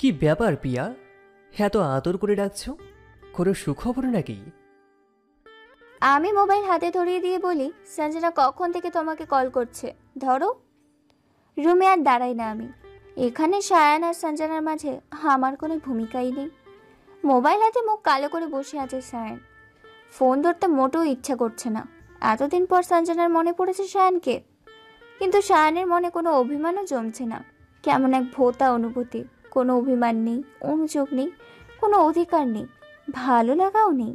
কি ব্যাপার পিয়া, এত আদর করে ডাকছো? কোনো সুখবর নাকি? আমি মোবাইল হাতে ধরিয়ে দিয়ে বলি, সঞ্জনা কখন থেকে তোমাকে কল করছে, ধরো। রুমে আর দাঁড়াই না আমি। এখানে সায়ান আর সঞ্জনার মাঝে আমার কোনো ভূমিকাই নেই। মোবাইল হাতে মুখ কালো করে বসে আছে সায়ান। ফোন ধরতে মোটেও ইচ্ছা করছে না। এতদিন পর সঞ্জনার মনে পড়েছে সায়ানকে, কিন্তু সায়ানের মনে কোনো অভিমানও জমছে না। কেমন এক ভোঁতা অনুভূতি। কোনো অভিমান নেই, অনুযোগ নেই, কোনো অধিকার নেই, ভালো লাগাও নেই।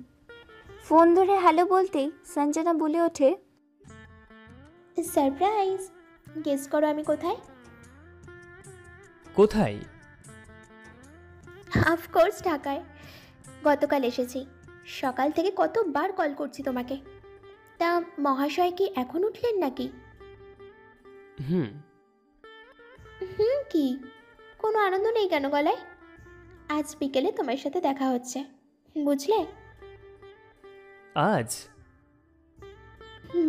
ফোন ধরে হ্যালো বলতেই সঞ্জনা বলে ওঠে, সারপ্রাইজ। গেস করো আমি কোথায়? কোথায়? অফকোর্স ঢাকায়। গতকাল এসেছি। সকাল থেকে কতবার কল করছি তোমাকে। তা মহাশয় কি এখন উঠলেন নাকি? হুম। কি কোনো আনন্দ নেই কেন গলায়? আজ বিকেলে তোমার সাথে দেখা হচ্ছে, বুঝলে? আজ?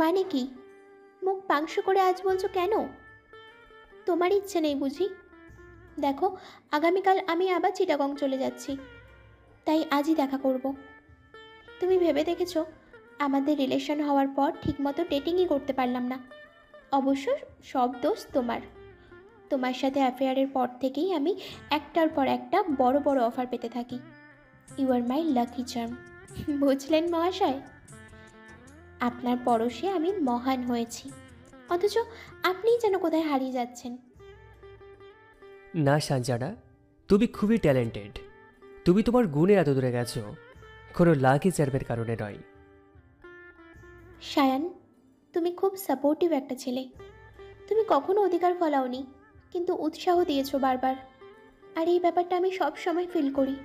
মানে কি? মুখ পাংশ করে আজ বলছো কেন? তোমার ইচ্ছে নেই বুঝি? দেখো, আগামীকাল আমি আবার চিটাগং চলে যাচ্ছি, তাই আজই দেখা করব। তুমি ভেবে দেখেছো আমাদের রিলেশন হওয়ার পর ঠিকমতো ডেটিংই করতে পারলাম না? অবশ্য সব দোষ তোমার। তোমার সাথে অ্যাফেয়ারের পর থেকেই আমি একটার পর একটা বড় বড় অফার পেতে থাকি। You are my lucky charm. বুঝলেন মহাশয়? আপনার পরশে আমি মহান হয়েছি, অথচ আপনিই যেন কোথায় হারিয়ে যাচ্ছেন। না সঞ্জনা, তুমি খুবই ট্যালেন্টেড। তুমি তোমার গুণে এত দূরে গেছো, কোনো লাকি চার্মের কারণে নয়। সায়ান, তুমি খুব সাপোর্টিভ একটা ছেলে। তুমি কখনো অধিকার ফলাওনি, কিন্তু উৎসাহ দিয়েছো বারবার। আর এই ব্যাপারটা আমি সব সময় ফিল করি।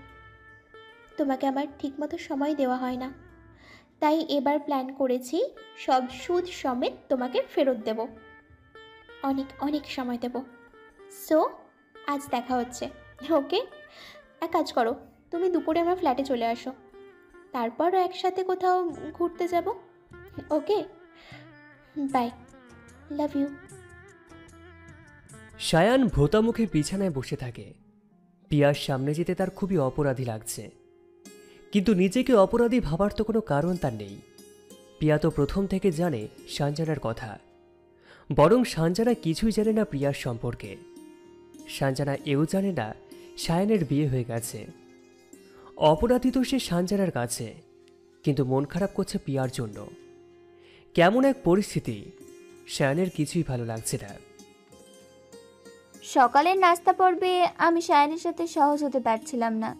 তোমাকে আমার ঠিকমতো সময় দেওয়া হয় না, তাই এবার প্ল্যান করেছি সব সুদ সমেত তোমাকে ফেরত দেব। অনেক অনেক সময় দেব। সো আজ দেখা হচ্ছে, ওকে? এক কাজ করো, তুমি দুপুরে আমার ফ্ল্যাটে চলে আসো, তারপরও একসাথে কোথাও ঘুরতে যাব। ওকে, বাই, লাভ ইউ। সায়ান ভোঁতা মুখে বিছানায় বসে থাকে। পিয়ার সামনে যেতে তার খুবই অপরাধী লাগছে, কিন্তু নিজেকে অপরাধী ভাবার তো কোনো কারণ তার নেই। পিয়া তো প্রথম থেকে জানে সঞ্জনার কথা, বরং সঞ্জনা কিছুই জানে না প্রিয়ার সম্পর্কে। সঞ্জনা এও জানে না সায়ানের বিয়ে হয়ে গেছে। অপরাধী তো সে সঞ্জনার কাছে, কিন্তু মন খারাপ করছে পিয়ার জন্য। কেমন এক পরিস্থিতি, সায়ানের কিছুই ভালো লাগছে না। সকালের নাস্তা পর্বে আমি সায়ানের সাথে সহজ হতে পারছিলাম না।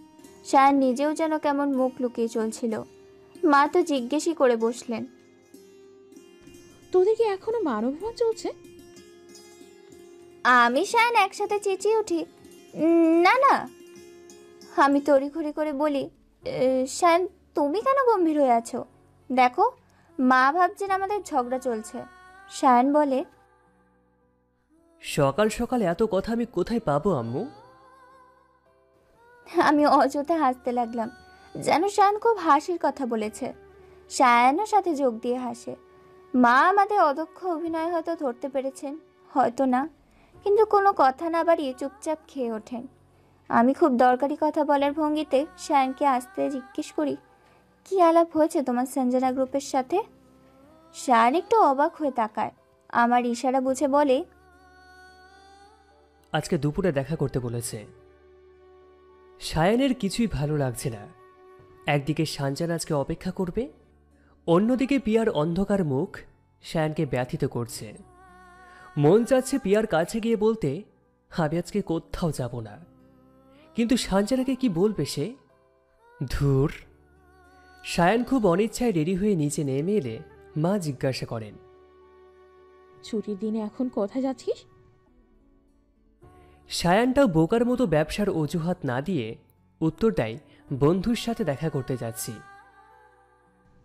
সায়ান নিজেও যেন কেমন মুখ লুকিয়ে চলছিল। মা তো জিজ্ঞেসই করে বসলেন, তোদের কি এখনো মানবভাব চলছে? আমি সায়ান একসাথে চেঁচিয়ে উঠি, না না। আমি তড়িঘড়ি করে বলি, সায়ান তুমি কেন গম্ভীর হয়ে আছো? দেখো, মা ভাবছেন আমাদের ঝগড়া চলছে। সায়ান বলে, সকাল সকাল এত কথা আমি কোথায় পাবো আম্মু? আমি অযথা হাসতে লাগলাম, যেন সায়ান খুব হাসির কথা বলেছে। সায়ানও সাথে যোগ দিয়ে হাসে। মা আমাদের অদক্ষ অভিনয় হয়তো ধরতে পেরেছেন, হয়তো না, কিন্তু কোনো কথা না বাড়িয়ে চুপচাপ খেয়ে ওঠেন। আমি খুব দরকারি কথা বলার ভঙ্গিতে সায়ানকে আসতে জিজ্ঞেস করি, কি আলাপ হয়েছে তোমার সঞ্জনা গ্রুপের সাথে? সায়ান একটু অবাক হয়ে তাকায়। আমার ইশারা বুঝে বলে, আজকে দুপুরে দেখা করতে বলেছে। সায়ানের কিছুই ভালো লাগছে না। একদিকে সঞ্জনা আজকে অপেক্ষা করবে, অন্যদিকে পিয়ার অন্ধকার মুখ সায়ানকে ব্যথিত করছে। মন চাচ্ছে পিয়ার কাছে গিয়ে বলতে, আমি আজকে কোথাও যাব না, কিন্তু সঞ্জনাকে কি বলবে সে? ধুর। সায়ান খুব অনিচ্ছায় রেডি হয়ে নিচে নেমে এলে মা জিজ্ঞাসা করেন, ছুটির দিনে এখন কোথায় যাচ্ছিস? সায়ানটাও বোকার মতো ব্যবসার অজুহাত না দিয়ে উত্তর দেয়, বন্ধুর সাথে দেখা করতে যাচ্ছি।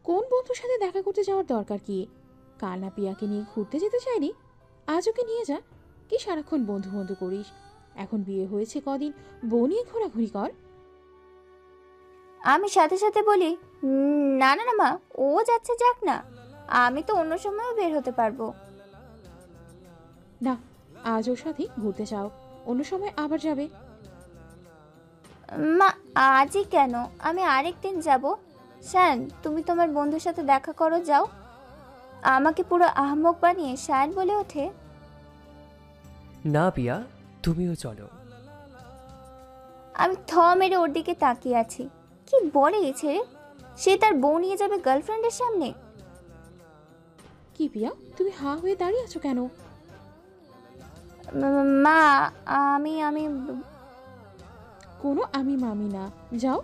কোন বন্ধুর সাথে দেখা করতে যাওয়ার দরকার কি? কাল না পিয়াকে নিয়ে ঘুরতে যেতে চাইনি, আজ ওকে নিয়ে যা। কি সারাক্ষণ বন্ধু বন্ধু করিস? এখন বিয়ে হয়েছে কদিন, বউ নিয়ে ঘোরাঘুরি কর। আমি সাথে সাথে বলি, না না না মা, ও যাচ্ছে যাক না, আমি তো অন্য সময়ও বের হতে পারবো। না, আজ ওর সাথে ঘুরতে যাও, অন্য সময় আবার যাবে। মা, আজই কেন? আমি আরেকদিন যাব। শায়ান, তুমি তোমার বন্ধুর সাথে দেখা করো, যাও। আমাকে পুরো আহমক বানিয়ে শায়ান বলে ওঠে। না পিয়া, তুমিও চলো। আমি থ মেরে ওর দিকে তাকিয়ে আছি। কি বলে এই ছেলে? সে তার বউ নিয়ে যাবে গার্লফ্রেন্ডের সামনে? কি পিয়া, তুমি হা হয়ে দাঁড়িয়ে আছো কেন? মা, আমি আমি কোনো আমি মামি না, যাও।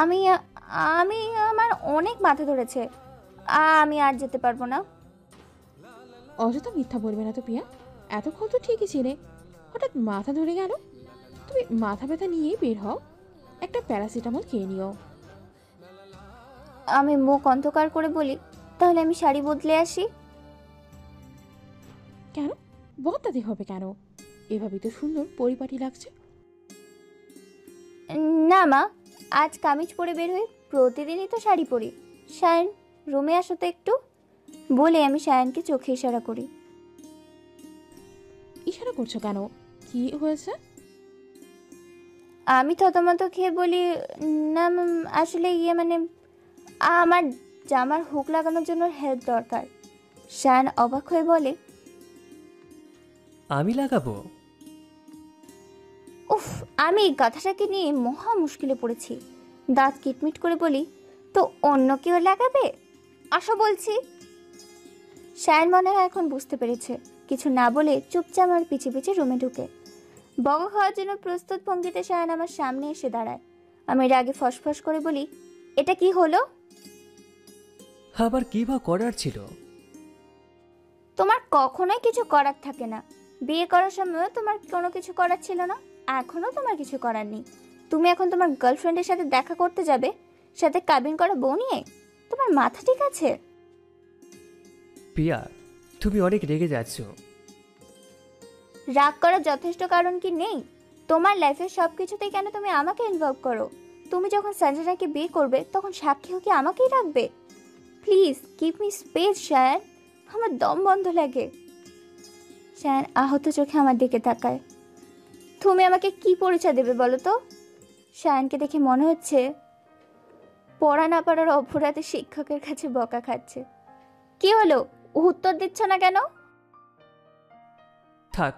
আমি আমি আমার অনেক মাথা ধরেছে। আমি আর যেতে পারবো না। অযথা মিথ্যা বলবে না তো পিয়া, এতক্ষণ তো ঠিকই ছিলে, হঠাৎ মাথা ধরে গেল। তুমি মাথা ব্যথা নিয়েই বের হও, একটা প্যারাসিটামল খেয়ে নিও। আমি মুখ অন্ধকার করে বলি, তাহলে আমি শাড়ি বদলে আসি। কেন বদলাতে হবে কেন? এভাবেই তো সুন্দর পরিপাটি লাগছে। না মা, আজ কামিজ পরে বের হই, প্রতিদিনই তো শাড়ি পরি। শায়ান, রুমে আসো তো একটু। বলে আমি শায়ানকে চোখে ইশারা করি। ইশারা করছো কেন? কি হয়েছে? আমি থতমত খেয়ে বলি, না আসলে মানে আমার জামার হুক লাগানোর জন্য হেল্প দরকার। শায়ান অবাক হয়ে বলে, আমি লাগাবো? উফ, আমি এই গাধাটাকে নিয়ে মহা মুশকিলে পড়েছি। দাঁত কিটমিট করে বলি, তো অন্য কেউ লাগাবে? আসো বলছি। শায়ান মনে হয় এখন বুঝতে পেরেছে। কিছু না বলে চুপচাপ আমার পিছে পিছে রুমে ঢুকে বকা খাওয়ার জন্য প্রস্তুত ভঙ্গিতে শায়ান আমার সামনে এসে দাঁড়ায়। আমি রাগে ফসফস করে বলি, এটা কি হলো? আবার কি বা করার ছিল? তোমার কখনোই কিছু করার থাকে না। বিয়ে করার সময়ও তোমার কোনো কিছু করার ছিল না, এখনো তোমার কিছু করার নেই। তুমি এখন তোমার গার্লফ্রেন্ডের সাথে দেখা করতে যাবে, সাথে কাবিন করা বউ নিয়ে? তোমার মাথা ঠিক আছে? পিয়া, তুমি অনেক রেগে যাচ্ছ। রাগ করার যথেষ্ট কারণ কি নেই? তোমার লাইফের সব কিছুতেই কেন তুমি আমাকে ইনভলভ করো? তুমি যখন সঞ্জনাকে বিয়ে করবে তখন সাক্ষীও কি আমাকেই রাখবে? Please give me space Shayan, আমার দম বন্ধ লাগে। শায়ান আহত চোখে আমার দিকে তাকায়। তুমি আমাকে কি পরিচয় দেবে বলো তো? শায়ানকে দেখে মনে হচ্ছে পড়া না পারার অপরাধে শিক্ষকের কাছে বকা খাচ্ছে। কি হলো, উত্তর দিচ্ছ না কেন? থাক,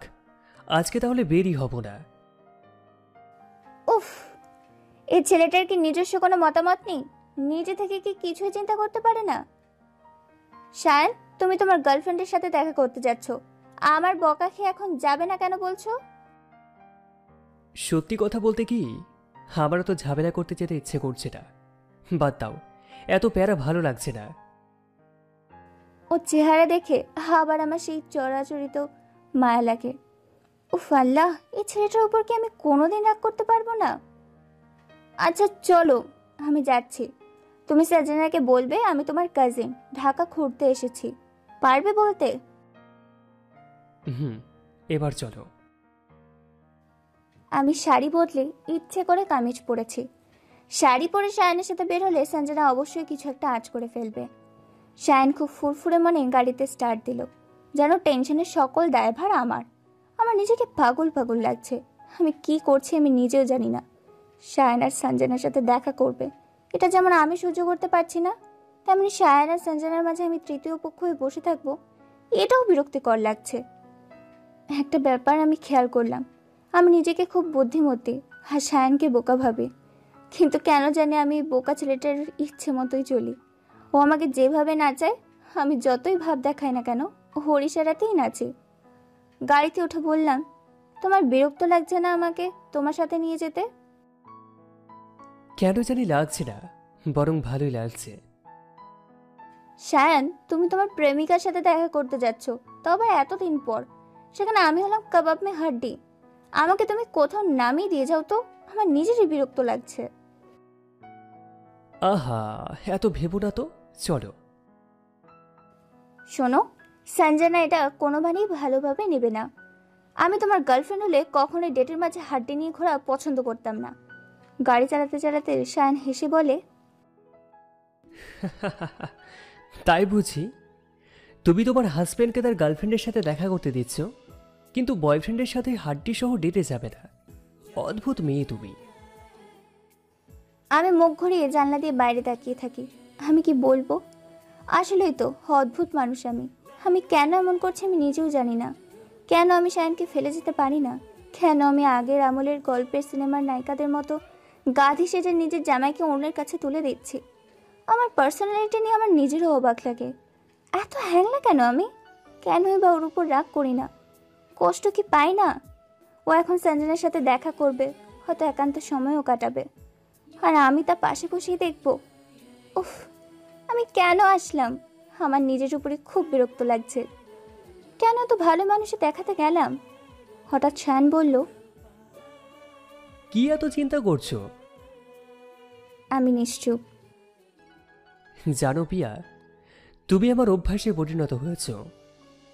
আজকে তাহলে বেরই হব না। উফ, এই ছেলেটার কি নিজস্ব কোনো মতামত নেই? নিজে থেকে কি কিছুই চিন্তা করতে পারে না? শায়ান, তুমি তোমার গার্লফ্রেন্ডের সাথে দেখা করতে যাচ্ছ, আমার বকা খেয়ে এখন যাবে না কেন বলছো? সত্যি কথা বলতে কি, আমারও তো ঝামেলা করতে যেতে ইচ্ছে করছে না। বাদ দাও, এত প্যারা ভালো লাগছে না। ও চেহারা দেখে আবার আমার সেই চড়াচড়িত মায়া লাগে। উফ আল্লাহ, এই ছেলেটার উপর কি আমি কোনোদিন রাগ করতে পারবো না? আচ্ছা চলো, আমি যাচ্ছি। তুমি সাজনাকে বলবে আমি তোমার কাজিন, ঢাকা ঘুরতে এসেছি। পারবে বলতে? হুম, এবার চলো। আমি শাড়ি বদলে ইচ্ছে করে কামিজ পরেছি। শাড়ি পরে শায়ানের সাথে বের হলে সঞ্জনা অবশ্যই কিছু একটা আঁচ করে ফেলবে। শায়ান খুব ফুরফুরে মনে গাড়িতে স্টার্ট দিল, যেন টেনশনের সকল দায়ভার আমার। আমার নিজেকে পাগল পাগল লাগছে। আমি কি করছি আমি নিজেও জানি না। শায়ান আর সঞ্জনার সাথে দেখা করবে, এটা যেমন আমি সহ্য করতে পারছি না, তেমনি শায়ান আর সঞ্জনার মাঝে আমি তৃতীয় পক্ষ হয়ে বসে থাকবো, এটাও বিরক্তিকর লাগছে। একটা ব্যাপার আমি খেয়াল করলাম, আমি নিজেকে খুব বুদ্ধিমতী আর শায়ানকে বোকা ভাবি, কিন্তু কেন জানি আমি বোকা ছেলেটার ইচ্ছে মতোই চলি। ও আমাকে যেভাবে নাচায়, আমি যতই ভাব দেখাই না কেন ওর ইশারাতেই নাচি। গাড়িতে উঠে বললাম, তোমার বিরক্ত লাগছে না আমাকে তোমার সাথে নিয়ে যেতে? কেন জানি লাগছে না, বরং ভালোই লাগছে। শায়ান, তুমি তোমার প্রেমিকার সাথে দেখা করতে যাচ্ছ, তবে এতদিন পর। সেখানে আমি হলাম কাবাব মে হাড্ডি। আমাকে তুমি কোথাও নামিয়ে দিয়ে যাও তো, আমার নিজেরই বিরক্ত লাগছে। আহা, এত ভেবো না তো, চলো। শোনো, সঞ্জনা এটা কোনোভাবেই ভালোভাবে নেবে না। আমি তোমার গার্লফ্রেন্ড হলে কখনোই ডেটের মাঝে হাড্ডি নিয়ে ঘোরা পছন্দ করতাম না। গাড়ি চালাতে চালাতে শায়ান হেসে বলে, তাই বুঝি? তুমি তোমার হাজব্যান্ডকে তার গার্লফ্রেন্ডের সাথে দেখা করতে দিচ্ছ, কিন্তু বয়ফ্রেন্ডের সাথে হাড্ডি সহ ডেটে যাবে না। অদ্ভুত মেয়ে তুমি। আমি মুখ ঘুরিয়ে জানলা দিয়ে বাইরে তাকিয়ে থাকি। আমি কি বলবো? আসলেই তো অদ্ভুত মানুষ আমি। আমি কেন এমন করছি আমি নিজেও জানি না। কেন আমি শায়নকে ফেলে যেতে পারি না? কেন আমি আগের আমলের গল্পের সিনেমার নায়িকাদের মতো গাধি সেজে নিজের জামাইকে অন্যের কাছে তুলে দিচ্ছি? আমার পার্সোনালিটি নিয়ে আমার নিজেরও অবাক লাগে। এত হ্যাংলা কেন আমি? কেনই বা ওর উপর রাগ করি না? কষ্ট কি পাই না? ও এখন সঞ্জনার সাথে দেখা করবে, হয়তো একান্ত সময়ও কাটাবে, আর আমি তা পাশে বসেই দেখবো। উফ, আমি কেন আসলাম? আমার নিজের উপরে খুব বিরক্ত লাগছে। কেন তো ভালো মানুষে দেখাতে গেলাম? হঠাৎ শান বলল, কি এত চিন্তা করছো? আমি নিশ্চুপ। জানো পিয়া, তুমি আমার অভ্যাসে পরিণত হয়েছ।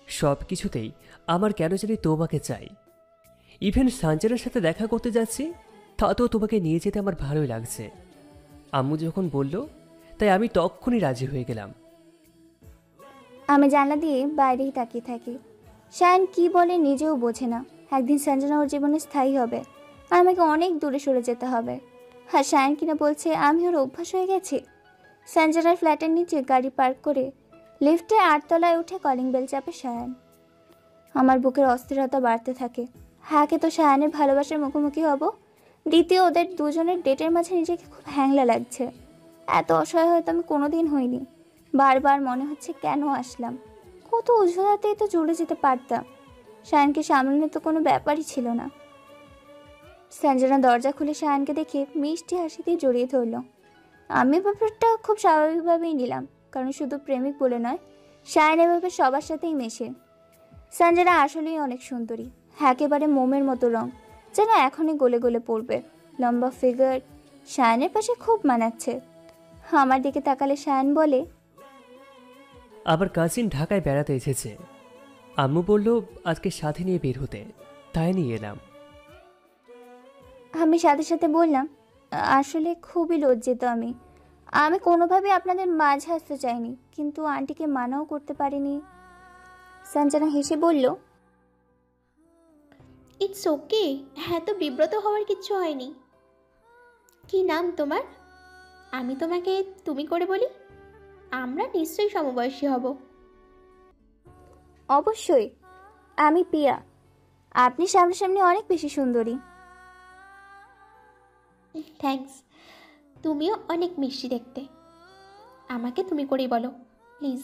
সব কিছুতেই আমার কেন জানি তোমাকে চাই। ইভেন সাঞ্জনার সাথে দেখা করতে যাচ্ছি, তাতেও তোমাকে নিয়ে যেতে আমার ভালোই লাগছে। আম্মু যখন বলল, তাই আমি তক্ষুনি রাজি হয়ে গেলাম। আমি জানলা দিয়ে বাইরেই তাকিয়ে থাকি। শায়ন কি বলে নিজেও বোঝে না। একদিন সঞ্জনা ওর জীবনে স্থায়ী হবে, আর আমাকে অনেক দূরে সরে যেতে হবে। আর শায়ন কিনা বলছে আমি ওর অভ্যাস হয়ে গেছি। সঞ্জনার ফ্ল্যাটের নিচে গাড়ি পার্ক করে লিফটে 8 তলায় উঠে কলিং বেল চাপে শায়ন। আমার বুকের অস্থিরতা বাড়তে থাকে। হ্যাঁকে তো শায়নের ভালোবাসার মুখোমুখি হব, দ্বিতীয় ওদের দুজনের ডেটের মাঝে নিজেকে খুব হ্যাংলা লাগছে। এত অসহায় হয়তো আমি কোনোদিন হইনি। বারবার মনে হচ্ছে কেন আসলাম? কত অজুহাতেই তো চলে যেতে পারতাম। শায়নকে সামলানোর তো কোনো ব্যাপারই ছিল না। সঞ্জনা দরজা খুলে শায়নকে দেখে মিষ্টি হাসিতেই জড়িয়ে ধরল। আমি ব্যাপারটা খুব স্বাভাবিকভাবেই নিলাম, কারণ শুধু প্রেমিক বলে নয়, শায়ন এভাবে সবার সাথেই মেশে। সঞ্জনা আসলেই অনেক সুন্দরী, একেবারে মোমের মতো রং, যেন এখনই গলে গলে পড়বে। লম্বা ফিগার শায়নের পাশে খুব মানাচ্ছে। আমার দিকে তাকালে শায়ন বলে, আবার কাজিন ঢাকায় বেড়াতে এসেছে। আম্মু বলল আজকে সাথে নিয়ে বের হতে, তাই নিয়ে এলাম। আমি সাথে সাথে বললাম, আসলে খুবই লজ্জিত আমি। আমি কোনোভাবে আপনাদের মাঝে আসতে চাইনি, কিন্তু আন্টিকে মানাও করতে পারিনি। সঞ্জনা হেসে বলল, ইটস ওকে, হ্যাঁ, তো বিব্রত হওয়ার কিচ্ছু হয়নি। কি নাম তোমার? আমি তোমাকে তুমি করে বলি? আমরা নিশ্চয়ই সমবয়সী হব। অবশ্যই। আমি পিয়া। আপনি সামনাসামনি অনেক বেশি সুন্দরী। থ্যাঙ্কস। তুমিও অনেক মিষ্টি দেখতে। আমাকে তুমি করেই বলো প্লিজ।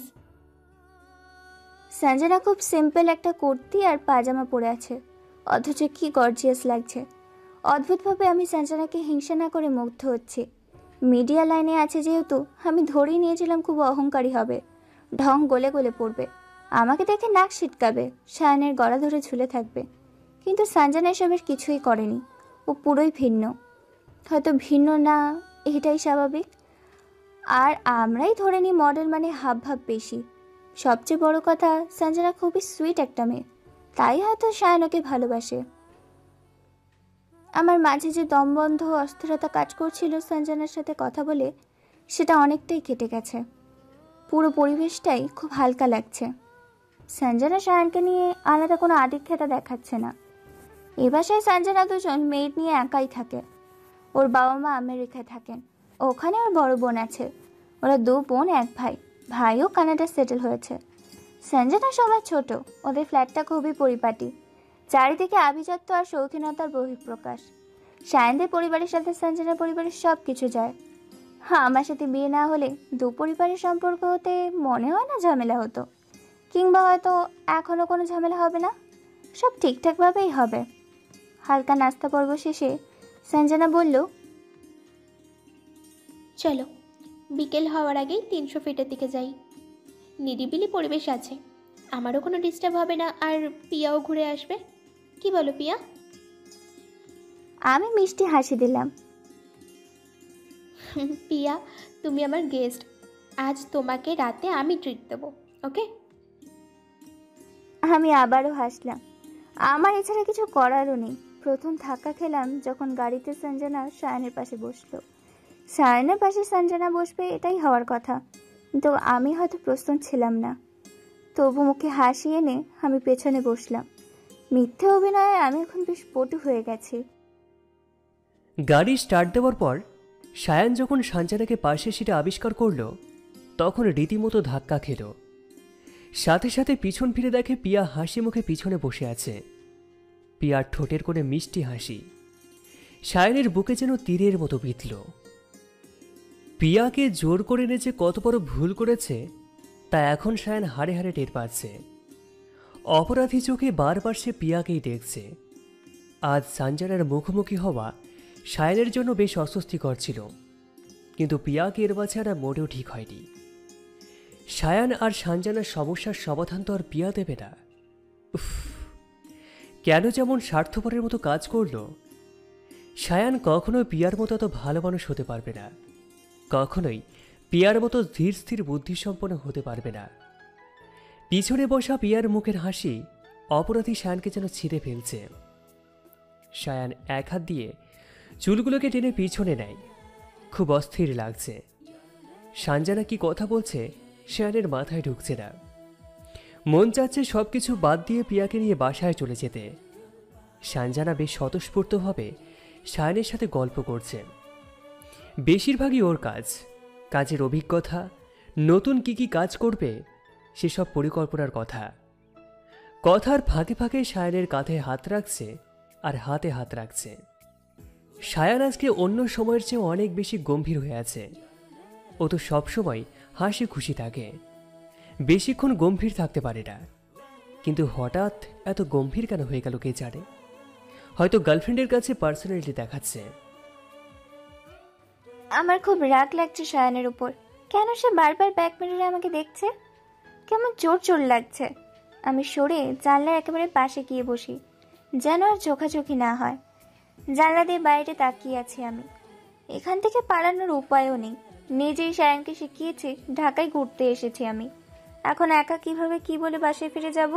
সঞ্জনা খুব সিম্পল একটা কুর্তি আর পাজামা পরে আছে, অথচ কি গর্জিয়াস লাগছে। অদ্ভুতভাবে আমি সঞ্জনাকে হিংসা না করে মুগ্ধ হচ্ছি। মিডিয়া লাইনে আছে যেহেতু, আমি ধরেই নিয়েছিলাম খুব অহংকারী হবে, ঢং গলে গলে পড়বে, আমাকে দেখে নাক ছিটকাবে, শায়নের গলা ধরে ঝুলে থাকবে। কিন্তু সঞ্জনা এসবের কিছুই করেনি। ও পুরোই ভিন্ন। হয়তো ভিন্ন না, এটাই স্বাভাবিক। আর আমরাই ধরে নিই মডেল মানে হাব ভাব বেশি। সবচেয়ে বড় কথা, সঞ্জনা খুবই সুইট একটা মেয়ে, তাই হয়তো শায়ন ওকে ভালোবাসে। আমার মাঝে যে দমবন্ধ অস্থিরতা কাজ করছিল সঞ্জনার সাথে কথা বলে, সেটা অনেকটাই কেটে গেছে। পুরো পরিবেশটাই খুব হালকা লাগছে। সঞ্জনা শায়নকে নিয়ে আলাদা কোনো আদিক্ষেতা দেখাচ্ছে না। এ বাসায় সঞ্জনা দুজন মেয়ের নিয়ে একাই থাকে। ওর বাবা মা আমেরিকায় থাকেন, ওখানে ওর বড় বোন আছে। ওরা 2 বোন 1 ভাই, ভাইও কানাডা সেটেল হয়েছে। সঞ্জনা সবার ছোট, ওদের ফ্ল্যাটটা খুবই পরিপাটি, চারিদিকে আভিজাত্য আর শৌখিনতার বহিঃপ্রকাশ। শায়নদের পরিবারের সাথে সঞ্জনার পরিবারের সব কিছু যায়। হ্যাঁ, আমার সাথে বিয়ে না হলে 2 পরিবারের সম্পর্ক হতে মনে হয় না ঝামেলা হতো, কিংবা হয়তো এখনও কোনো ঝামেলা হবে না, সব ঠিকঠাকভাবেই হবে। হালকা নাস্তা পর্ব শেষে সঞ্জনা বলল, চলো, বিকেল হওয়ার আগেই 300 ফিটের দিকে যাই। নিরিবিলি পরিবেশ আছে, আমারও কোনো ডিস্টার্ব হবে না, আর পিয়াও ঘুরে আসবে। কি বলো পিয়া? আমি মিষ্টি হাসি দিলাম। পিয়া, তুমি আমার গেস্ট, আজ তোমাকে রাতে আমি ট্রিট দেবো, ওকে? আমি আবারও হাসলাম। আমার এছাড়া কিছু করারও নেই। প্রথম ধাক্কা খেলাম যখন গাড়িতে সঞ্জনা শায়নের পাশে বসলো। শায়নের পাশে সঞ্জনা বসবে এটাই হওয়ার কথা, কিন্তু আমি হয়তো প্রস্তুত ছিলাম না। তবু মুখে হাসি এনে আমি পেছনে বসলাম। মিথ্যে অভিনয়ে আমি এখন বেশ পটু হয়ে গেছি। গাড়ি স্টার্ট দেওয়ার পর সায়ান যখন সঞ্জনাকে পাশে সিটে আবিষ্কার করলো, তখন রীতিমতো ধাক্কা খেল। সাথে সাথে পিছন ফিরে দেখে পিয়া হাসি মুখে পিছনে বসে আছে। পিয়ার ঠোঁটের কোণে মিষ্টি হাসি। সায়ানের বুকে যেন তীরের মতো বিঁধল। পিয়াকে জোর করে এনে যে কত বড় ভুল করেছে তা এখন সায়ান হাড়ে হাড়ে টের পাচ্ছে। অপরাধী চোখে বারবার সে পিয়াকেই দেখছে। আজ সঞ্জনার মুখোমুখি হওয়া সায়ানের জন্য বেশ অস্বস্তিকর ছিল, কিন্তু পিয়াকে এর বাছাড়া মোটেও ঠিক হয়নি। সায়ান আর সঞ্জনার সমস্যার সমাধান তো আর পিয়া দেবে না। উফ, কেন যেমন স্বার্থপরের মতো কাজ করলো। সায়ান কখনোই পিয়ার মতো এত ভালো মানুষ হতে পারবে না, কখনোই পিয়ার মতো ধীর স্থির বুদ্ধিসম্পন্ন হতে পারবে না। পিছনে বসা পিয়ার মুখের হাসি অপরাধী সায়ানকে যেন ছিঁড়ে ফেলছে। সায়ান এক হাত দিয়ে চুলগুলোকে টেনে পিছনে নেয়। খুব অস্থির লাগছে। সঞ্জনা কি কথা বলছে সায়ানের মাথায় ঢুকছে না। মন চাচ্ছে সবকিছু বাদ দিয়ে পিয়াকে নিয়ে বাসায় চলে যেতে। সঞ্জনা বেশ স্বতঃস্ফূর্তভাবে সায়ানের সাথে গল্প করছে। বেশিরভাগই ওর কাজের অভিজ্ঞতা, নতুন কি কাজ করবে সেসব পরিকল্পনার কথা। কথার ফাঁকে ফাঁকে সায়ানের কাঁধে হাত রাখছে আর হাতে হাত রাখছে। সায়ান আজকে অন্য সময়ের চেয়ে অনেক বেশি গম্ভীর হয়ে আছে। ও তো সবসময় হাসি খুশি থাকে, বেশিক্ষণ গম্ভীর থাকতে পারে না। কিন্তু হঠাৎ এত গম্ভীর কেন হয়ে গেল কে জানে। হয়তো গার্লফ্রেন্ডের কাছে পার্সোনালিটি দেখাচ্ছে। আমার খুব রাগ লাগছে সায়ানের উপর। কেন সে বারবার ব্যাক মিররে আমাকে দেখছে? কেমন চোর চোর লাগছে। আমি সরে জানলার একেবারে পাশে গিয়ে বসি, যেন আর চোখাচোখি না হয়। জানলা দিয়ে বাইরে তাকিয়ে আছি আমি। এখান থেকে পালানোর উপায়ও নেই। নিজেই সায়ানকে শিখিয়েছি ঢাকায় ঘুরতে এসেছি আমি। এখন একা কিভাবে কি বলে বাসায় ফিরে যাব?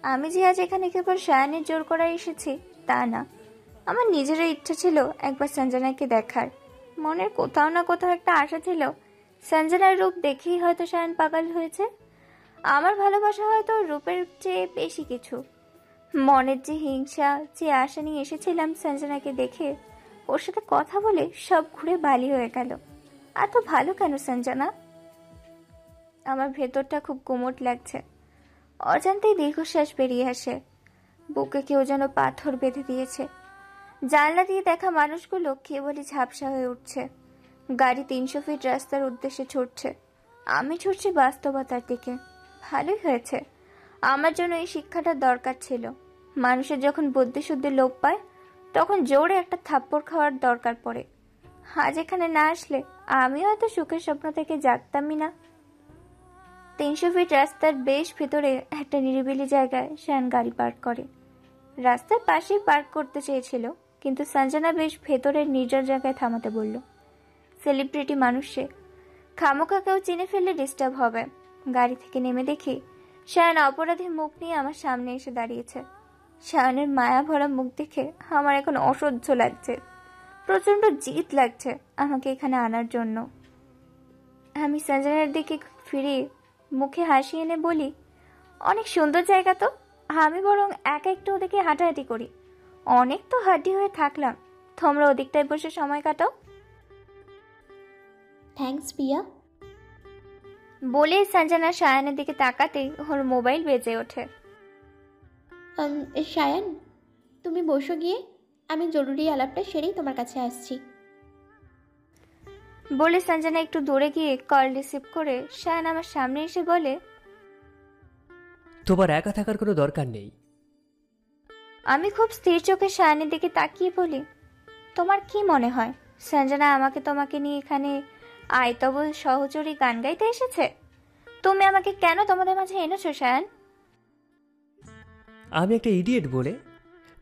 আমি যে আজ এখানে কেবল সায়ানের জোর করা এসেছি তা না, আমার নিজেরও ইচ্ছা ছিল একবার সঞ্জনাকে দেখার। মনের কোথাও না কোথাও একটা আশা ছিল সঞ্জনার রূপ দেখেই হয়তো সায়ান পাগল হয়েছে। আমার ভালোবাসা হয়তো রূপের চেয়ে বেশি কিছু। মনের যে হিংসা, যে আশা নিয়ে এসেছিলাম সঞ্জনাকে দেখে, ওর সাথে কথা বলে সব ঘুরে বালি হয়ে গেল। এত ভালো কেন সঞ্জনা? আমার ভেতরটা খুব গুমোট লাগছে। অজান্তেই দীর্ঘশ্বাস বেরিয়ে আসে। বুকে কেউ যেন পাথর বেঁধে দিয়েছে। জানলা দিয়ে দেখা মানুষগুলো কেবলই ঝাপসা হয়ে উঠছে। গাড়ি 300 ফিট রাস্তার উদ্দেশ্যে ছুটছে। আমি ছুটছি বাস্তবতার দিকে। ভালোই হয়েছে, আমার জন্য এই শিক্ষাটার দরকার ছিল। মানুষের যখন বুদ্ধিশুদ্ধি লোপ পায় তখন জোরে একটা থাপ্পড় খাওয়ার দরকার পড়ে। আজ এখানে না আসলে আমি হয়তো সুখের স্বপ্ন থেকে জাগতামই না। 300 ফিট রাস্তার বেশ ভেতরে একটা নিরিবিলি জায়গায় শান গাড়ি পার্ক করে। রাস্তার পাশেই পার্ক করতে চেয়েছিল, কিন্তু সঞ্জনা বেশ ভেতরের নির্জন জায়গায় থামাতে বলল। সেলিব্রিটি মানুষ সে, খামোখা কেউ চিনে ফেললে ডিস্টার্ব হবে। গাড়ি থেকে নেমে দেখি শায়ান অপরাধী মুখ নিয়ে আমার সামনে এসে দাঁড়িয়েছে। শায়ানের মায়া ভরা মুখ দেখে আমার এখন অসহ্য লাগছে। প্রচন্ড জিদ লাগছে আমাকে এখানে আনার জন্য। আমি সঞ্জনার দিকে ফিরে মুখে হাসি এনে বলি, অনেক সুন্দর জায়গা তো, আমি বরং একা একটু ওদিকে হাঁটাহাঁটি করি। অনেক তো হাঁটি হয়ে থাকলাম, তোমরা ওদিকটায় বসে সময় কাটাও। থ্যাঙ্কস পিয়া। বলে সঞ্জনা সায়ানের দিকে তাকাতেই ওর মোবাইল বেজে ওঠে। সায়ান, তুমি বসো গিয়ে, আমি জরুরি আলাপটা সেরেই তোমার কাছে আসছি। বলে সঞ্জনা একটু দূরে গিয়ে কল রিসিভ করে সায়ান আমার সামনে এসে বলে, তোমার একা থাকার কোনো দরকার নেই। আমি খুব স্থির চোখে সায়ানের দিকে তাকিয়ে বলি, তোমার কি মনে হয় সঞ্জনা আমাকে তোমাকে নিয়ে এখানে আয়তবল সহচরী গান গাইতে এসেছে? তুমি আমাকে কেন তোমাদের মাঝে এনেছো সায়ান? আমি একটা ইডিয়েট বলে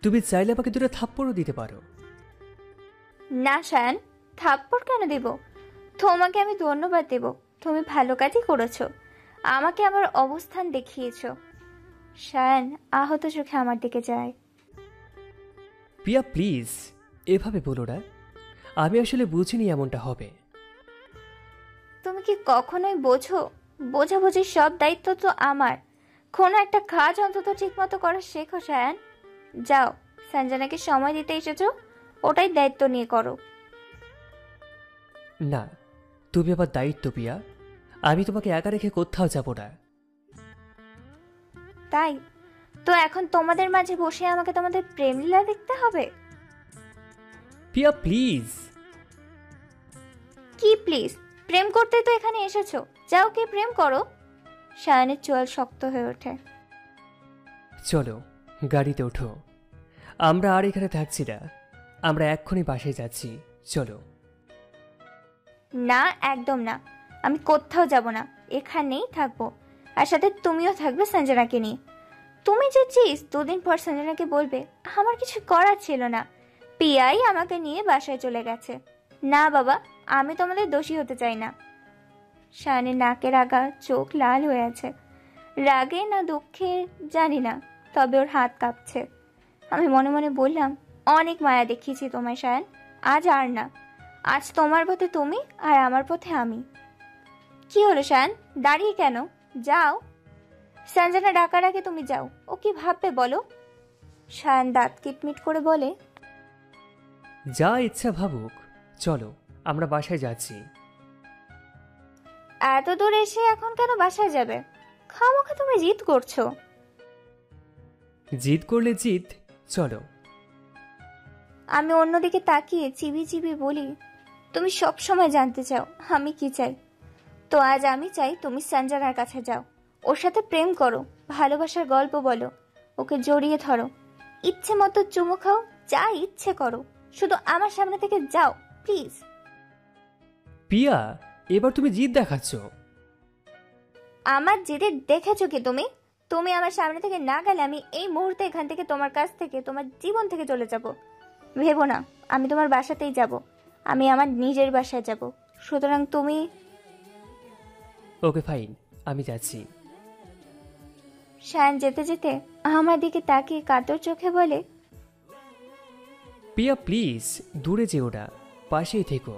তুমি চাইলে আমাকে দুটো থাপ্পড়ও দিতে পারো। না সায়ান, থাপ্পড় কেন দেব? তোমাকে আমি ধন্যবাদ দেব, তুমি ভালো কাজই করেছো, আমাকে আমার অবস্থান দেখিয়েছো। সায়ান আহত চোখে আমার দিকে যায়। পিয়া প্লিজ এভাবে বলো না, আমি আসলে বুঝিনি এমনটা হবে। তুমি কি কখনোই বোঝো? বোঝাবুঝির সব দায়িত্ব তো আমার। কোনো একটা কাজ অন্তত ঠিক মতো করা শেখো সায়ান। যাও, সঞ্জনাকে সময় দিতে এসেছো, ওটাই দায়িত্ব নিয়ে করো। না, তুমি আবার দায়িত্ব পিয়া। আমি তোমাকে একা রেখে কোথাও যাব না। তাই তো এখন তোমাদের মাঝে বসে আমাকে তোমাদের প্রেম লীলা দেখতে হবে? পিয়া প্লিজ। কি প্লিজ? প্রেম করতে তো এখানে এসেছো, যাও কি প্রেম করো। সায়ানের চোয়াল শক্ত হয়ে ওঠে। চলো গাড়িতে ওঠো, আমরা আর এখানে থাকছি না, আমরা এক্ষুনি বাসায় যাচ্ছি, চলো। না, একদম না, আমি কোথাও যাব না, এখানেই থাকবো। আর সাথে তুমিও থাকবে সঞ্জনাকে নিয়ে। তুমি যে চিজ 2 দিন পর সঞ্জনাকে বলবে, আমার কিছু করার ছিল না। পিয়াই আমাকে নিয়ে বাসায় চলে গেছে। না বাবা, আমি তোমাদের দোষী হতে চাই না। শায়নের নাকের আগা চোখ লাল হয়ে আছে, রাগে না দুঃখে জানি না, তবে ওর হাত কাঁপছে। আমি মনে মনে বললাম, অনেক মায়া দেখিয়েছি তোমায় শায়ন, আজ আর না। আজ তোমার পথে তুমি আর আমার পথে আমি। কি হলো শায়ন, দাঁড়িয়ে কেন? যাও। সঞ্জনা ডাকার আগে তুমি যাও, ও কি ভাববে বলো? শায়ন দাঁত কিটমিট করে বলে, যা ইচ্ছা ভাবুক, চলো আমরা বাসায় যাচ্ছি। এত দূর এসে এখন কেন বাসায় যাবে? খামোখা তুমি জিদ করছো। জিদ করলে জিদ, চলো। আমি অন্যদিকে তাকিয়ে চিবি চিবি বলি, তুমি সব সময় জানতে চাও আমি কি চাই। তো আজ আমি চাই তুমি সঞ্জনার কাছে যাও, ওর সাথে প্রেম করো, ভালোবাসার গল্প বলো, ওকে জড়িয়ে ধরো, ইচ্ছে মতো চুমু খাও, যা ইচ্ছে করো, শুধু আমার সামনে থেকে যাও প্লিজ। পিয়া, এবার তুমি জিদ দেখাচ্ছ। আমার জেদে দেখেছো কি তুমি? তুমি আমার সামনে থেকে না গেলে আমি এই মুহূর্তে এখান থেকে, তোমার কাছ থেকে, তোমার জীবন থেকে চলে যাব। ভেবো না আমি তোমার বাসাতেই যাব, আমি আমার নিজের বাসায় যাব। সুতরাং তুমি। ওকে ফাইন, আমি যাচ্ছি। শায়ন যেতে যেতে আমার দিকে তাকিয়ে কাতর চোখে বলে, পিয়া প্লিজ, দূরে যেও না, পাশেই থেকো।